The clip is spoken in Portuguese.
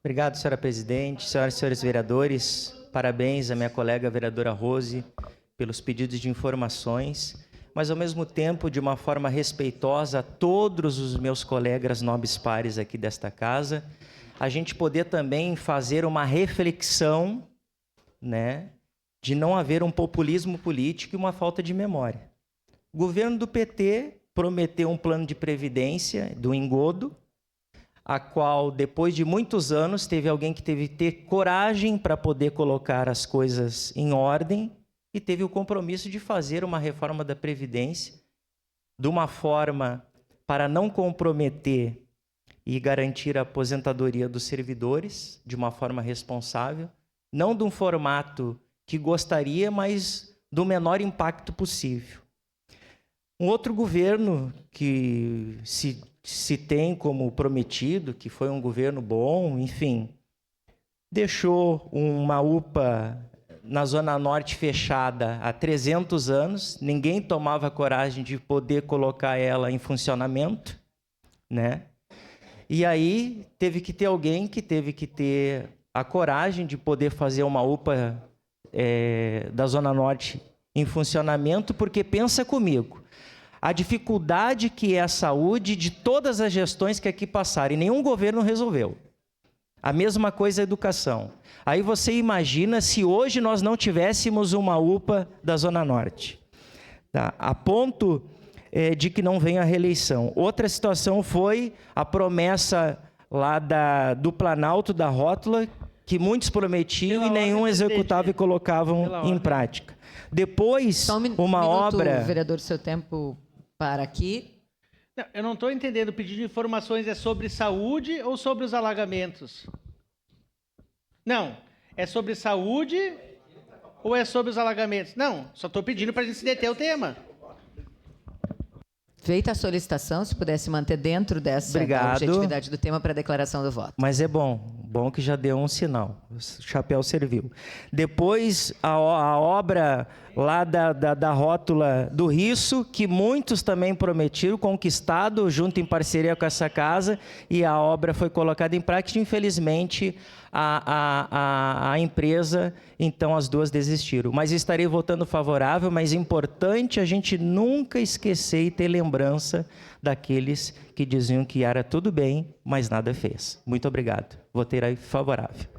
Obrigado, senhora presidente, senhoras e senhores vereadores. Parabéns à minha colega vereadora Rose pelos pedidos de informações, mas ao mesmo tempo, de uma forma respeitosa a todos os meus colegas nobres pares aqui desta casa, a gente poder também fazer uma reflexão, né, de não haver um populismo político e uma falta de memória. O governo do PT prometeu um plano de previdência do engodo, a qual, depois de muitos anos, teve alguém que teve que ter coragem para poder colocar as coisas em ordem e teve o compromisso de fazer uma reforma da Previdência de uma forma para não comprometer e garantir a aposentadoria dos servidores de uma forma responsável, não de um formato que gostaria, mas do menor impacto possível. Um outro governo que se tem como prometido, que foi um governo bom, enfim, deixou uma UPA na Zona Norte fechada há 300 anos, ninguém tomava coragem de poder colocar ela em funcionamento, né? E aí teve que ter alguém que teve que ter a coragem de poder fazer uma UPA da Zona Norte em funcionamento, porque pensa comigo, a dificuldade que é a saúde de todas as gestões que aqui passaram, e nenhum governo resolveu. A mesma coisa a educação. Aí você imagina se hoje nós não tivéssemos uma UPA da Zona Norte, tá? A ponto de que não venha a reeleição. Outra situação foi a promessa lá do Planalto, da rótula, que muitos prometiam e nenhum executava e colocavam em prática. Depois, só uma obra... Vereador, seu tempo para aqui. Não, eu não estou entendendo. O pedido de informações é sobre saúde ou sobre os alagamentos? Não. É sobre saúde ou é sobre os alagamentos? Não. Só estou pedindo para a gente se deter o tema. Feita a solicitação, se pudesse manter dentro dessa objetividade do tema para a declaração do voto. Mas é bom que já deu um sinal, o chapéu serviu. Depois, a obra lá da rótula do Risso, que muitos também prometiram, conquistado, junto em parceria com essa casa, e a obra foi colocada em prática, infelizmente, a empresa, então as duas desistiram. Mas estarei votando favorável, mas é importante a gente nunca esquecer e ter lembrança daqueles que diziam que era tudo bem, mas nada fez. Muito obrigado. Votarei favorável.